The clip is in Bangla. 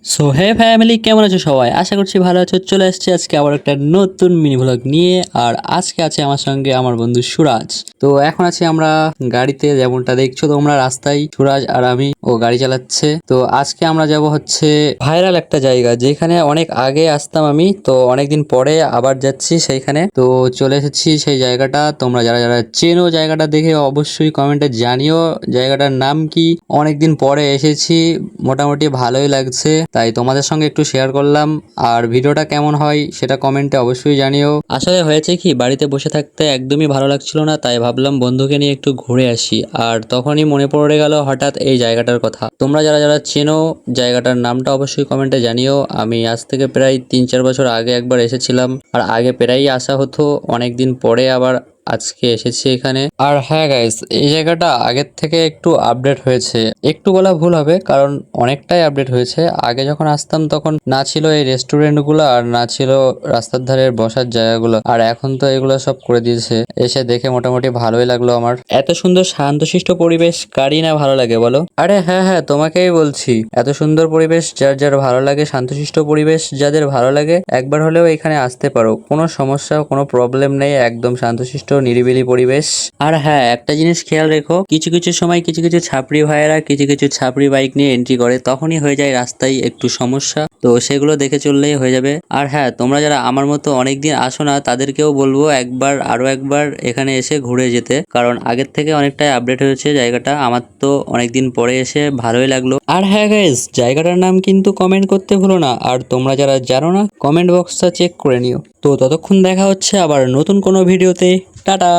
সো হে ফ্যামিলি, কেমন আছো সবাই? আশা করছি ভালো আছো। চলে আসছে আজকে আবার একটা নতুন মিনি ভ্লগ নিয়ে। আর আজকে আছে আমার সঙ্গে আমার বন্ধু সুরাজ। তো এখন আছি আমরা গাড়িতে, যেমনটা দেখছো তোমরা রাস্তায় সুরাজ আর আমি ও গাড়ি চালাচ্ছে। তো আজকে আমরা যাব হচ্ছে ভাইরাল একটা জায়গা, যেখানে অনেক আগে আসতাম আমি, তো অনেকদিন পরে আবার যাচ্ছি সেইখানে। তো চলে এসেছি সেই জায়গাটা। তোমরা যারা যারা চেনো জায়গাটা দেখে অবশ্যই কমেন্টে জানিও জায়গাটার নাম কি। অনেকদিন পরে এসেছি, মোটামুটি ভালোই লাগছে, তাই তোমাদের সঙ্গে একটু শেয়ার করলাম। আর ভিডিওটা কেমন হয় সেটা কমেন্টে অবশ্যই জানিও। আসলে হয়েছে কি, বাড়িতে বসে থাকতে একদমই ভালো লাগছিল না, তাই ভাবলাম বন্ধুকে নিয়ে একটু ঘুরে আসি। আর তখনই মনে পড়ে গেল হঠাৎ এই জায়গাটার কথা। তোমরা যারা যারা চেনো জায়গাটার নামটা অবশ্যই কমেন্টে জানিও। আমি আজ থেকে প্রায় 3-4 বছর আগে একবার এসেছিলাম, আর আগে প্রায়ই আসা হতো। অনেকদিন পরে আবার আজকে এসেছি এখানে। আর হ্যাঁ গাইস, এই জায়গাটা আগের থেকে একটু আপডেট হয়েছে। একটু বলা ভুল হবে, কারণ অনেকটাই আপডেট হয়েছে। আগে যখন আসতাম তখন না ছিল এই রেস্টুরেন্ট গুলো, আর না ছিল রাস্তার ধারে বসার জায়গাগুলো, আর এখন তো এগুলো সব করে দিয়েছে। এসে দেখে মোটামুটি ভালোই লাগলো আমার। এত সুন্দর শান্তশিষ্ট পরিবেশ কারই না ভালো লাগে বলো? আরে হ্যাঁ হ্যাঁ, তোমাকেই বলছি। এত সুন্দর পরিবেশ যার যার ভালো লাগে, শান্তশিষ্ট পরিবেশ যাদের ভালো লাগে, একবার হলেও এখানে আসতে পারো। কোনো সমস্যা, কোনো প্রবলেম নেই, একদম শান্তশিষ্ট নিরিবিলি পরিবেশ। আর হ্যাঁ, একটা জিনিস খেয়াল রেখো, কিছু কিছু সময় কিছু কিছু ছাপড়ি ভাইয়েরা কিছু কিছু ছাপড়ি বাইক নিয়ে এন্ট্রি করে, তখনই হয়ে যায় রাস্তায় একটু সমস্যা। তো সেগুলো দেখে চললেই হয়ে যাবে। আর হ্যাঁ, তোমরা যারা আমার মতো অনেকদিন আসো না, তাদেরকেও বলবো আরো একবার এখানে এসে ঘুরে যেতে, কারণ আগের থেকে অনেকটাই আপডেট হয়েছে জায়গাটা। আমার তো অনেকদিন পরে এসে ভালোই লাগলো। আর হ্যাঁ গাইস, জায়গাটার নাম কিন্তু কমেন্ট করতে ভুলো না। আর তোমরা যারা জানো না, কমেন্ট বক্সটা চেক করে নিও। তো ততক্ষণ দেখা হচ্ছে আবার নতুন কোনো ভিডিওতে। টাটা।